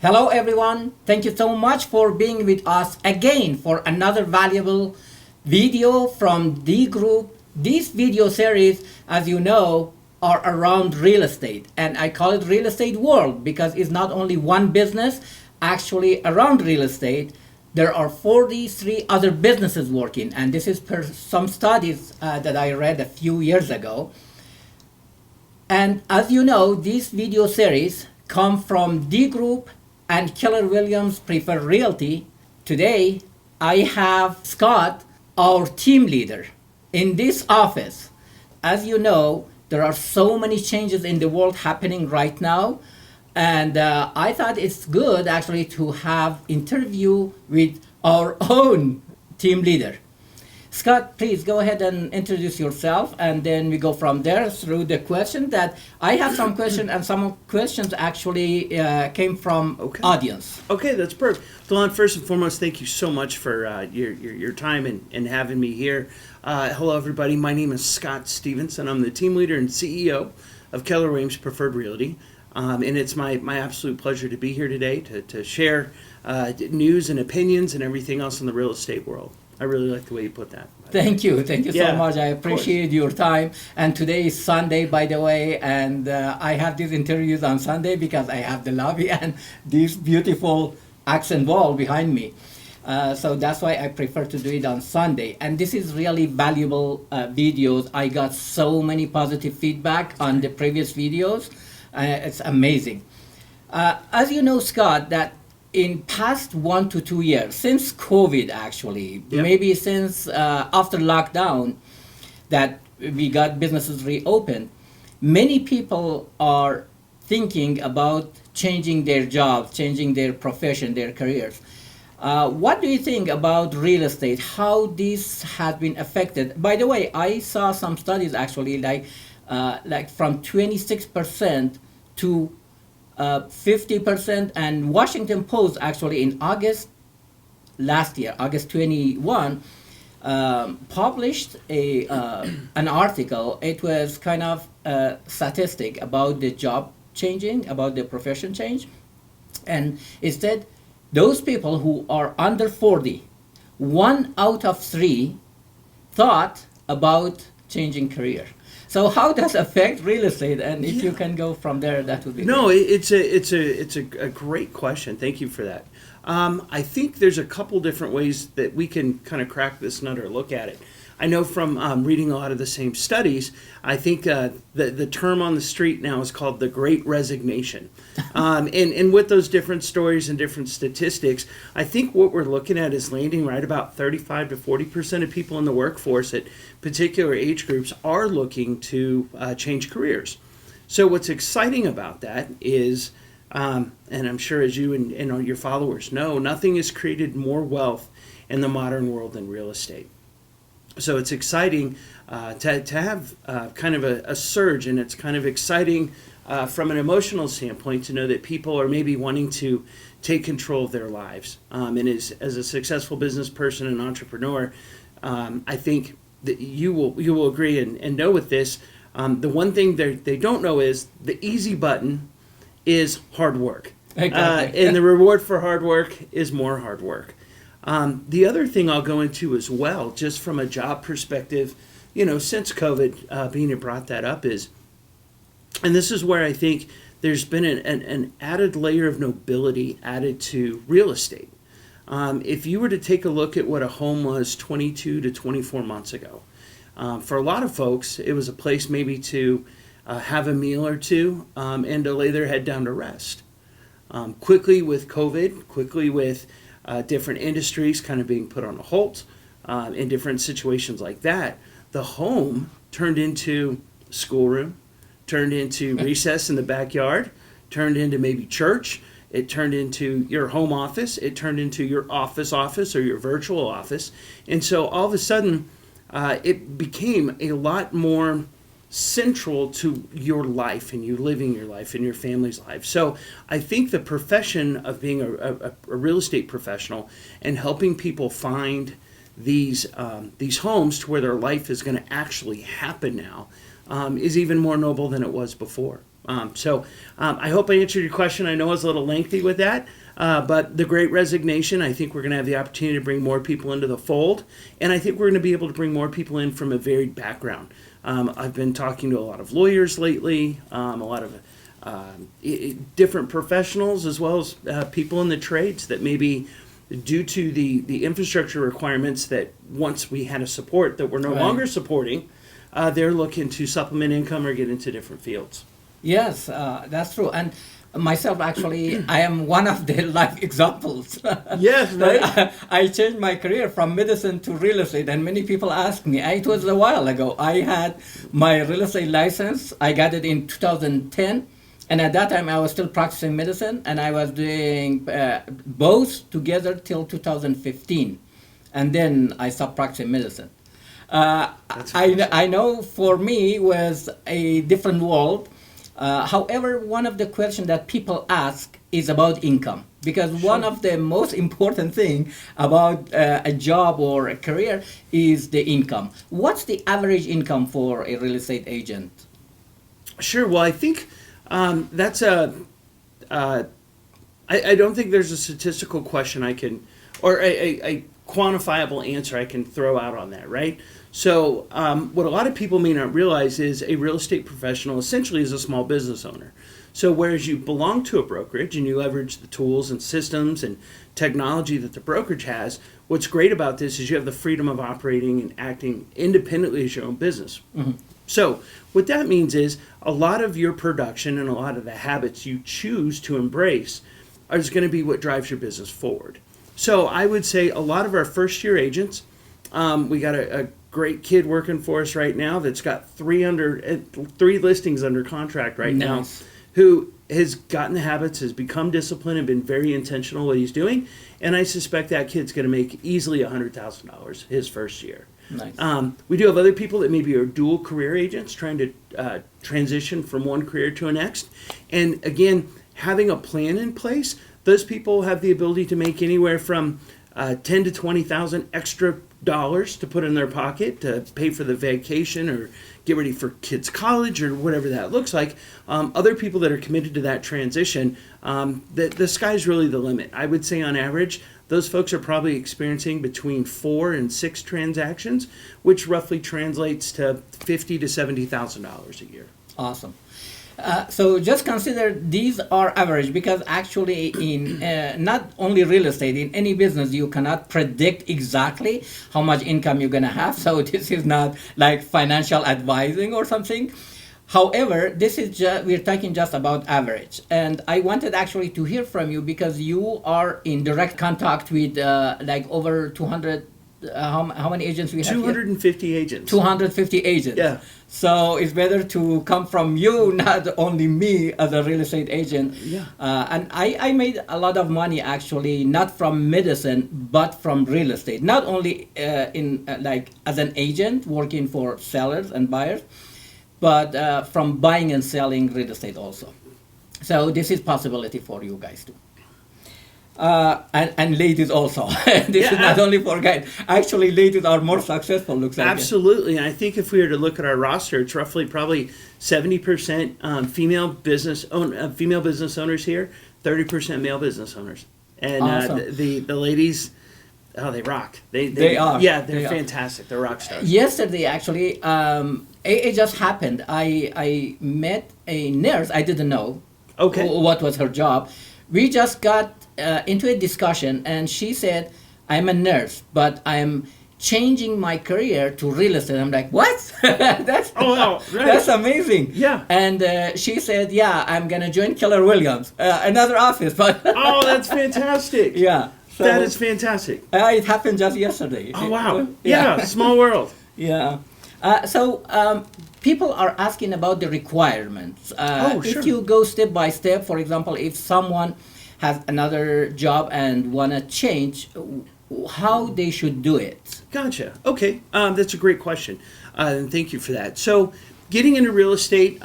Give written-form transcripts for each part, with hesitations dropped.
Hello everyone, thank you so much for being with us again for another valuable video from dGroup. This video series, as you know, are around real estate, and I call it real estate world because it's not only one business. Actually, around real estate there are 43 other businesses working, and this is per some studies that I read a few years ago. And as you know, this video series come from dGroup and Keller Williams Preferred Realty. Today, I have Scott, our team leader, in this office. As you know, there are so many changes in the world happening right now, and I thought it's good actually to have interview with our own team leader. Scott, please go ahead and introduce yourself, and then we go from there through the question that I have some questions, and some questions actually came from audience. Okay, that's perfect. Delon, first and foremost, thank you so much for your time and having me here. Hello, everybody. My name is Scott Stevenson. I'm the team leader and CEO of Keller Williams Preferred Realty. And it's my absolute pleasure to be here today to share news and opinions and everything else in the real estate world. I really like the way you put that. Thank you so much. I appreciate your time. And today is Sunday, by the way, and I have these interviews on Sunday because I have the lobby and this beautiful accent wall behind me. So that's why I prefer to do it on Sunday. And this is really valuable videos. I got so many positive feedback on the previous videos. It's amazing. As you know, Scott, that in past 1 to 2 years, since COVID actually, maybe since after lockdown, that we got businesses reopened, many people are thinking about changing their jobs, changing their profession, their careers. What do you think about real estate? How this has been affected? By the way, I saw some studies actually like from 26% to 50%, and Washington Post actually in August last year, August 21, published an article. It was kind of a statistic about the job changing, about the profession change, and it said those people who are under 40, 1 out of 3 thought about changing career. So how does it affect real estate? And if you can go from there, that would be great. It's a great question. Thank you for that. I think there's a couple different ways that we can kind of crack this nut or look at it. I know from reading a lot of the same studies, I think the term on the street now is called the Great Resignation. And with those different stories and different statistics, I think what we're looking at is landing right about 35 to 40% of people in the workforce at particular age groups are looking to change careers. So what's exciting about that is, and I'm sure as you and your followers know, nothing has created more wealth in the modern world than real estate. So it's exciting to have kind of a surge, and it's kind of exciting from an emotional standpoint to know that people are maybe wanting to take control of their lives. And as a successful business person and entrepreneur, I think that you will agree and know with this. The one thing they don't know is the easy button is hard work. Exactly. And the reward for hard work is more hard work. The other thing I'll go into as well, just from a job perspective, since COVID being brought that up is, and this is where I think there's been an added layer of nobility added to real estate. If you were to take a look at what a home was 22 to 24 months ago, for a lot of folks, it was a place maybe to have a meal or two and to lay their head down to rest. Quickly with COVID, quickly with different industries kind of being put on a halt in different situations like that, the home turned into schoolroom, turned into recess in the backyard, turned into maybe church, it turned into your home office, it turned into your office or your virtual office. And so all of a sudden, it became a lot more central to your life and you living your life and your family's life. So I think the profession of being a real estate professional and helping people find these homes to where their life is going to actually happen now is even more noble than it was before. I hope I answered your question. I know I was a little lengthy with that, but the Great Resignation, I think we're going to have the opportunity to bring more people into the fold, and I think we're going to be able to bring more people in from a varied background. I've been talking to a lot of lawyers lately, a lot of different professionals, as well as people in the trades that maybe due to the infrastructure requirements that once we had a support that we're no longer supporting, they're looking to supplement income or get into different fields. Yes, that's true. And myself, actually, I am one of the life examples. Yes, right. I changed my career from medicine to real estate, and many people ask me. It was a while ago. I had my real estate license. I got it in 2010. And at that time, I was still practicing medicine, and I was doing both together till 2015. And then I stopped practicing medicine. I know for me was a different world. However, one of the questions that people ask is about income. Because one of the most important thing about a job or a career is the income. What's the average income for a real estate agent? Sure. Well, I think that's I don't think there's a statistical question I can, or a quantifiable answer I can throw out on that, right? So what a lot of people may not realize is a real estate professional essentially is a small business owner. So whereas you belong to a brokerage and you leverage the tools and systems and technology that the brokerage has, what's great about this is you have the freedom of operating and acting independently as your own business. Mm-hmm. So what that means is a lot of your production and a lot of the habits you choose to embrace is going to be what drives your business forward. So I would say a lot of our first year agents, we got a great kid working for us right now that's got three listings under contract right now, who has gotten the habits, has become disciplined, and been very intentional what he's doing. And I suspect that kid's going to make easily $100,000 his first year. Nice. We do have other people that maybe are dual career agents trying to transition from one career to the next. And again, having a plan in place, those people have the ability to make anywhere from 10 to 20,000 extra dollars to put in their pocket to pay for the vacation or get ready for kids' college or whatever that looks like. Other people that are committed to that transition, the sky's really the limit. I would say on average, those folks are probably experiencing between 4 and 6 transactions, which roughly translates to $50,000 to $70,000 a year. Awesome. So just consider these are average, because actually in not only real estate, in any business you cannot predict exactly how much income you're going to have. So this is not like financial advising or something. However, this is we're talking just about average. And I wanted actually to hear from you because you are in direct contact with like over 200, how many agents we have 250 here? agents. 250 agents. Yeah. So it's better to come from you, not only me as a real estate agent. Yeah. And I made a lot of money actually, not from medicine, but from real estate. Not only like as an agent working for sellers and buyers, but from buying and selling real estate also. So this is possibility for you guys too. And ladies also. This is not only for guys. Actually, ladies are more successful, looks like. Absolutely. And I think if we were to look at our roster, it's roughly probably 70% female business owners here, 30% male business owners. And awesome. the ladies, oh, they rock. They are. Yeah, they're fantastic. They're rock stars. Yesterday, actually, it just happened. I met a nurse. I didn't know what was her job. We just got into a discussion, and she said, I'm a nurse, but I'm changing my career to real estate. I'm like, what? That's amazing. Yeah. And she said, yeah, I'm going to join Keller Williams, another office. But oh, that's fantastic. Yeah. So, that is fantastic. It happened just yesterday. Oh, wow. Yeah, small world. Yeah. So people are asking about the requirements. Sure. If you go step by step, for example, if someone has another job and want to change, how they should do it? Gotcha. Okay. That's a great question. And thank you for that. So getting into real estate,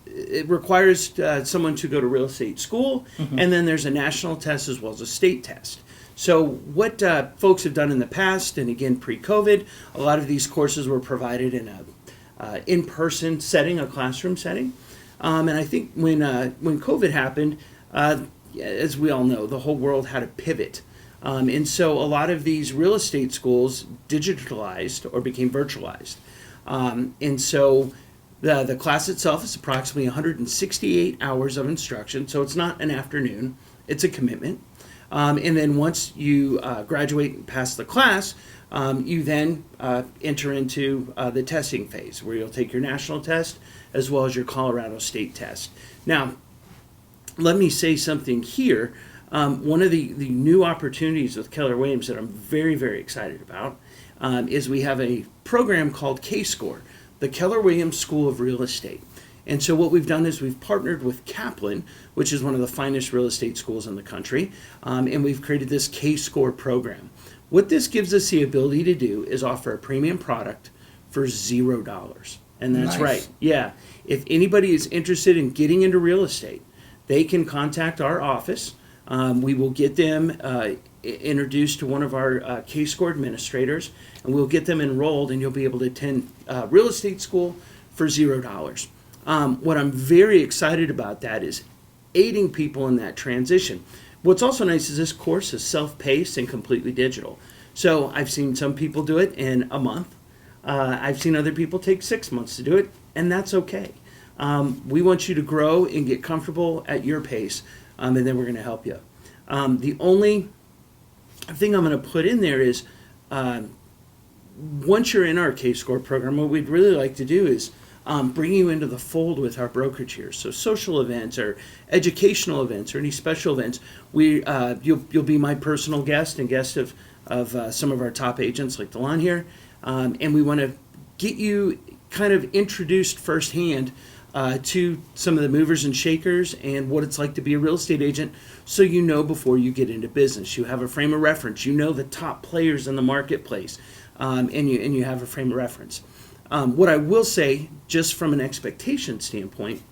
it requires someone to go to real estate school, and then there's a national test as well as a state test. So what folks have done in the past, and again pre-COVID, a lot of these courses were provided in a in-person setting, a classroom setting. And I think when COVID happened, as we all know, the whole world had to pivot. And so a lot of these real estate schools digitalized or became virtualized. And so the class itself is approximately 168 hours of instruction, so it's not an afternoon, it's a commitment. And then once you graduate and pass the class, you then enter into the testing phase, where you'll take your national test as well as your Colorado state test. Now, let me say something here. One of the new opportunities with Keller Williams that I'm very, very excited about is we have a program called K-Score, the Keller Williams School of Real Estate. And so what we've done is we've partnered with Kaplan, which is one of the finest real estate schools in the country, and we've created this K-Score program. What this gives us the ability to do is offer a premium product for $0. And that's Nice. right. Yeah. If anybody is interested in getting into real estate, they can contact our office. We will get them introduced to one of our K-Score administrators, and we'll get them enrolled, and you'll be able to attend real estate school for $0. What I'm very excited about that is aiding people in that transition. What's also nice is this course is self-paced and completely digital. So I've seen some people do it in a month. I've seen other people take 6 months to do it, and that's okay. We want you to grow and get comfortable at your pace, and then we're going to help you. The only thing I'm going to put in there is once you're in our K-Score program, what we'd really like to do is bring you into the fold with our brokerage here. So social events or educational events or any special events, you'll be my personal guest and guest of some of our top agents like Delon here. And we want to get you kind of introduced firsthand to some of the movers and shakers and what it's like to be a real estate agent, so you know before you get into business. You have a frame of reference. You know the top players in the marketplace, and you have a frame of reference. What I will say, just from an expectation standpoint,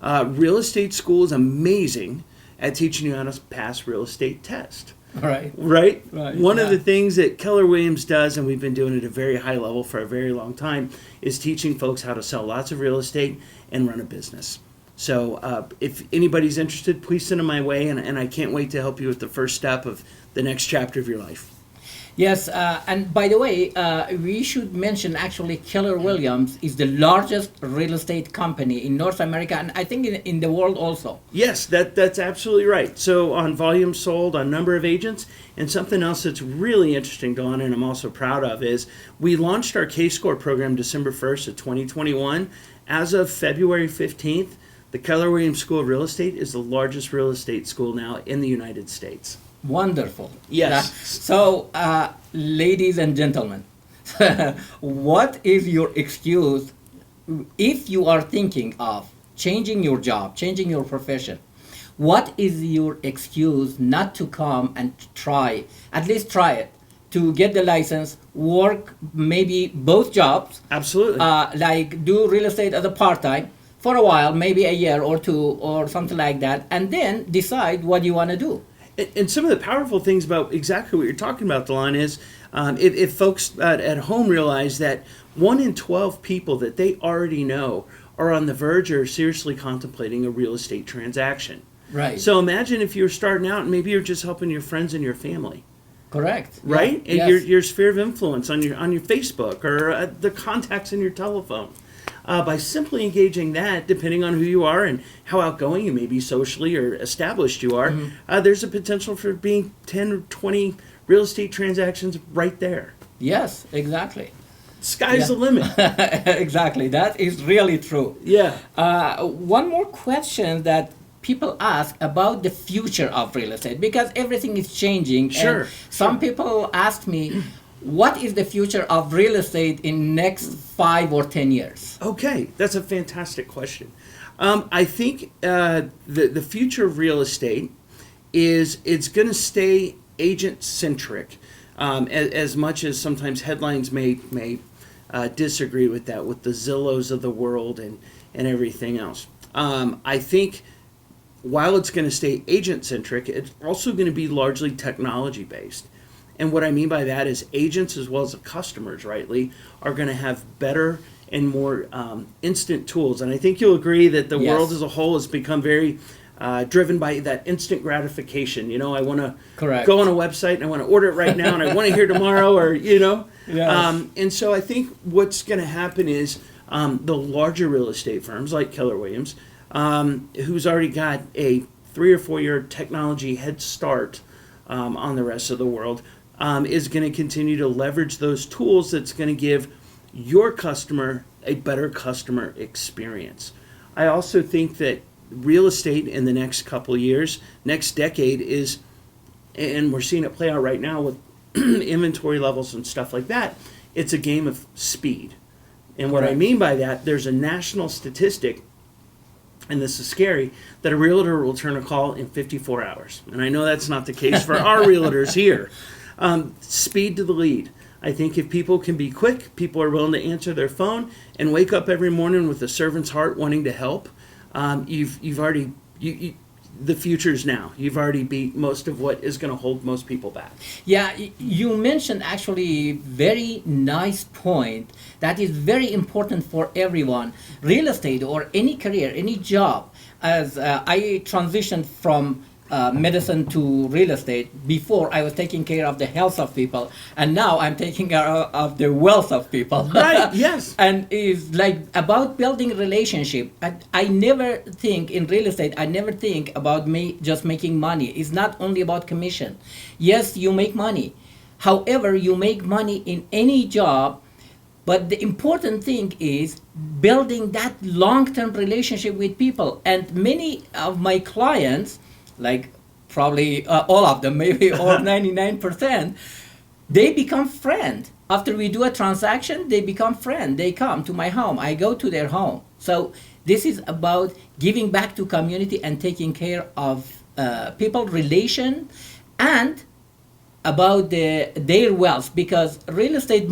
real estate school is amazing at teaching you how to pass real estate test. Right. Right? One yeah. of the things that Keller Williams does, and we've been doing it at a very high level for a very long time, is teaching folks how to sell lots of real estate and run a business. So if anybody's interested, please send them my way, and I can't wait to help you with the first step of the next chapter of your life. Yes, and by the way, we should mention actually Keller Williams is the largest real estate company in North America, and I think in the world also. Yes, that's absolutely right. So on volume sold, on number of agents, and something else that's really interesting, Dawn, and I'm also proud of, is we launched our K-Score program December 1st of 2021. As of February 15th, the Keller Williams School of Real Estate is the largest real estate school now in the United States. Wonderful. Yes. So, ladies and gentlemen, what is your excuse if you are thinking of changing your job, changing your profession? What is your excuse not to come and try, at least try it, to get the license, work maybe both jobs? Absolutely. Like do real estate as a part-time for a while, maybe a year or two or something like that, and then decide what you want to do. And some of the powerful things about exactly what you're talking about, Delon, is if folks at home realize that 1 in 12 people that they already know are on the verge or seriously contemplating a real estate transaction. Right. So imagine if you're starting out and maybe you're just helping your friends and your family. Correct. Right? Yeah. And Yes. your sphere of influence on your Facebook or the contacts in your telephone. By simply engaging that, depending on who you are and how outgoing you may be socially or established you are, there's a potential for being 10 or 20 real estate transactions right there. Yes, exactly. Sky's the limit. Exactly. That is really true. Yeah. One more question that people ask about the future of real estate, because everything is changing. Sure. And some people ask me, what is the future of real estate in next 5 or 10 years? Okay, that's a fantastic question. I think the future of real estate is it's going to stay agent-centric, as much as sometimes headlines may disagree with that, with the Zillows of the world and everything else. I think while it's going to stay agent-centric, it's also going to be largely technology-based. And what I mean by that is agents as well as the customers, rightly, are going to have better and more instant tools. And I think you'll agree that the Yes. world as a whole has become very driven by that instant gratification. I want to Correct. go on a website and I want to order it right now and I want to hear tomorrow, or. Yes. And so I think what's going to happen is the larger real estate firms like Keller Williams, who's already got a 3 or 4 year technology head start on the rest of the world, is going to continue to leverage those tools that's going to give your customer a better customer experience. I also think that real estate in the next couple of years, next decade is, and we're seeing it play out right now with inventory levels and stuff like that, it's a game of speed. And what I Correct. mean by that, there's a national statistic, and this is scary, that a realtor will turn a call in 54 hours. And I know that's not the case for our realtors here. Speed to the lead. I think if people can be quick, people are willing to answer their phone and wake up every morning with a servant's heart wanting to help. You've already, the future's now. You've already beat most of what is going to hold most people back. Yeah, you mentioned actually very nice point that is very important for everyone. Real estate or any career, any job. As I transitioned from medicine to real estate, before I was taking care of the health of people, and now I'm taking care of the wealth of people. Right, yes. And it's like about building relationship. I never think in real estate, I never think about me just making money. It's not only about commission. Yes, you make money. However, you make money in any job, but the important thing is building that long-term relationship with people. And many of my clients, like probably all of them, maybe or 99%, they become friends. After we do a transaction, they become friends. They come to my home. I go to their home. So this is about giving back to community and taking care of people, relation, and about their wealth. Because real estate,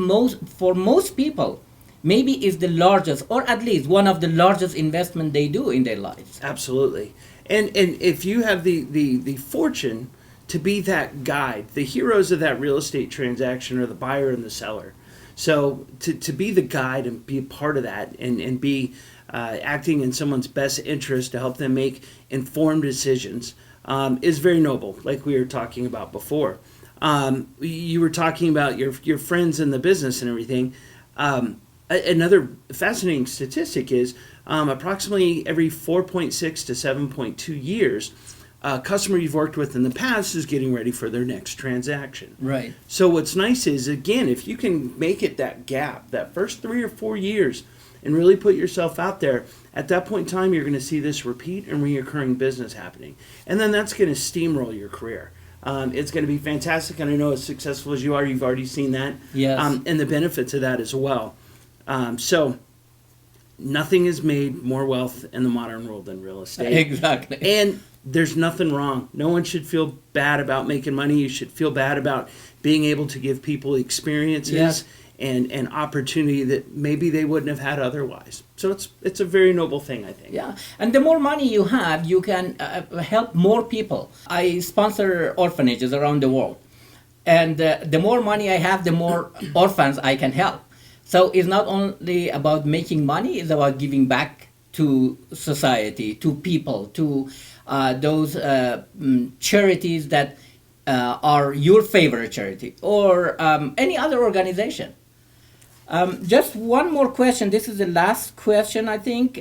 for most people, maybe is the largest, or at least one of the largest investment they do in their lives. Absolutely. And if you have the fortune to be that guide, the heroes of that real estate transaction are the buyer and the seller. So to be the guide and be a part of that and be acting in someone's best interest to help them make informed decisions is very noble, like we were talking about before. You were talking about your friends in the business and everything. Another fascinating statistic is approximately every 4.6 to 7.2 years, a customer you've worked with in the past is getting ready for their next transaction. Right. So what's nice is, again, if you can make it that gap, that first 3 or 4 years, and really put yourself out there, at that point in time, you're going to see this repeat and reoccurring business happening. And then that's going to steamroll your career. It's going to be fantastic, and I know as successful as you are, you've already seen that. Yes. And the benefits of that as well. So nothing has made more wealth in the modern world than real estate. Exactly. And there's nothing wrong. No one should feel bad about making money. You should feel bad about being able to give people experiences. Yes. And an opportunity that maybe they wouldn't have had otherwise. So it's a very noble thing, I think. Yeah, and the more money you have, you can help more people. I sponsor orphanages around the world. And the more money I have, the more orphans I can help. So it's not only about making money, it's about giving back to society, to people, to those charities that are your favorite charity, or any other organization. Just one more question. This is the last question, I think,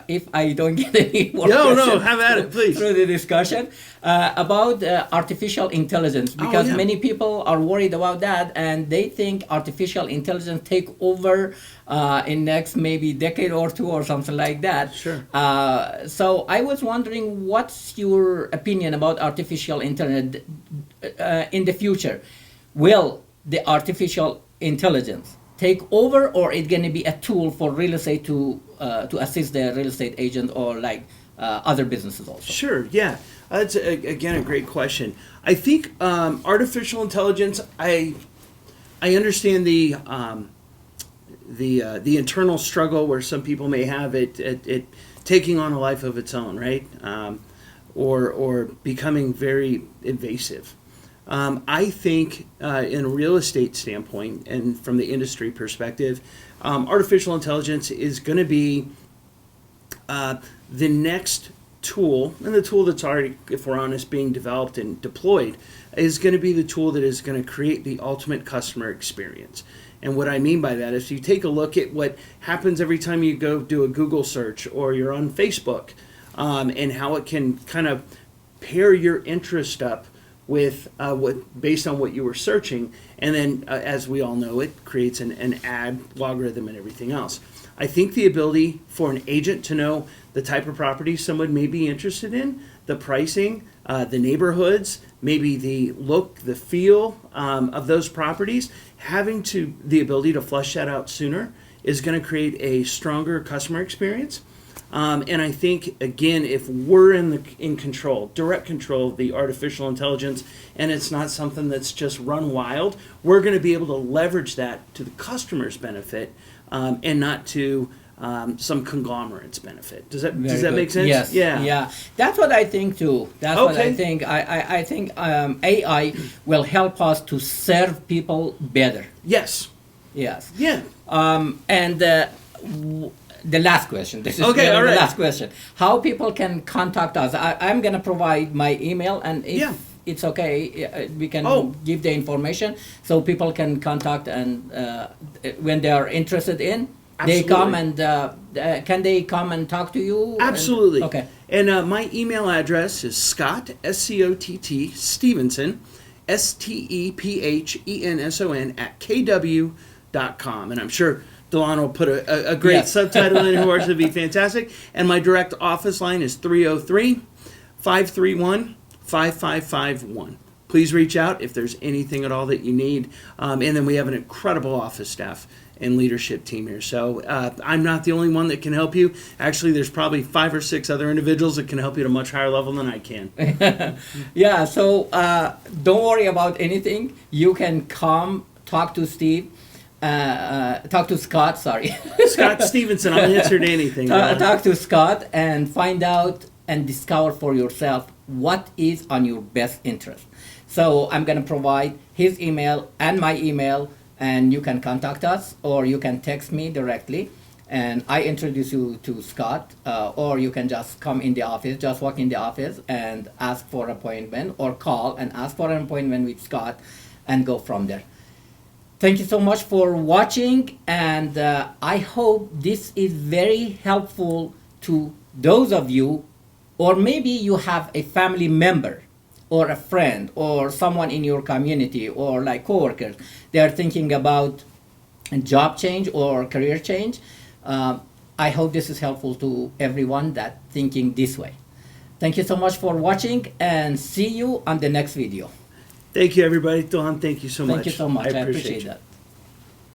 if I don't get any more questions. No, have at it, please. Through the discussion about artificial intelligence, because many people are worried about that, and they think artificial intelligence take over in next maybe decade or two or something like that. Sure. So I was wondering, what's your opinion about artificial intelligence in the future? Will the artificial intelligence take over, or it's going to be a tool for real estate to assist the real estate agent or like other businesses also? Sure, yeah. That's, again, a great question. I think artificial intelligence, I understand the internal struggle where some people may have it taking on a life of its own, right? Or becoming very invasive. I think in a real estate standpoint and from the industry perspective, artificial intelligence is going to be the next tool, and the tool that's already, if we're honest, being developed and deployed, is going to be the tool that is going to create the ultimate customer experience. And what I mean by that is you take a look at what happens every time you go do a Google search or you're on Facebook, and how it can kind of pair your interest up with what based on what you were searching, and then as we all know, it creates an ad logarithm and everything else. I think the ability for an agent to know the type of property someone may be interested in, the pricing, the neighborhoods, maybe the look, the feel of those properties, having the ability to flush that out sooner is going to create a stronger customer experience. And I think, again, if we're in control, direct control of the artificial intelligence, and it's not something that's just run wild, we're going to be able to leverage that to the customer's benefit, and not to some conglomerate's benefit. Does that make sense? Yes. Yeah. That's what I think too. That's what I think. I think AI will help us to serve people better. Yes. Yes. Yeah. And the last question. This is Okay, really all right. the last question. How people can contact us? I'm going to provide my email, and if it's okay, we can give the information so people can contact, and when they are interested in, Absolutely. they come and can they come and talk to you? Absolutely. Okay. And my email address is Scott, S-C-O-T-T, Stevenson, S-T-E-P-H-E-N-S-O-N @kw.com. And I'm sure Delon will put a great subtitle in for us. It'd be fantastic. And my direct office line is 303-531-5551. Please reach out if there's anything at all that you need. And then we have an incredible office staff and leadership team here. So I'm not the only one that can help you. Actually, there's probably 5 or 6 other individuals that can help you at a much higher level than I can. Yeah, so don't worry about anything. You can come talk to Steve. Talk to Scott, sorry. Scott Stevenson, I'll answer to anything. Talk to Scott and find out and discover for yourself what is on your best interest. So I'm going to provide his email and my email, and you can contact us, or you can text me directly, and I introduce you to Scott, or you can just come in the office, just walk in the office and ask for an appointment, or call and ask for an appointment with Scott and go from there. Thank you so much for watching, and I hope this is very helpful to those of you, or maybe you have a family member or a friend or someone in your community or like coworkers. They are thinking about a job change or career change. I hope this is helpful to everyone that thinking this way. Thank you so much for watching, and see you on the next video. Thank you, everybody. Don, thank you so much. Thank you so much. I appreciate appreciate you. that.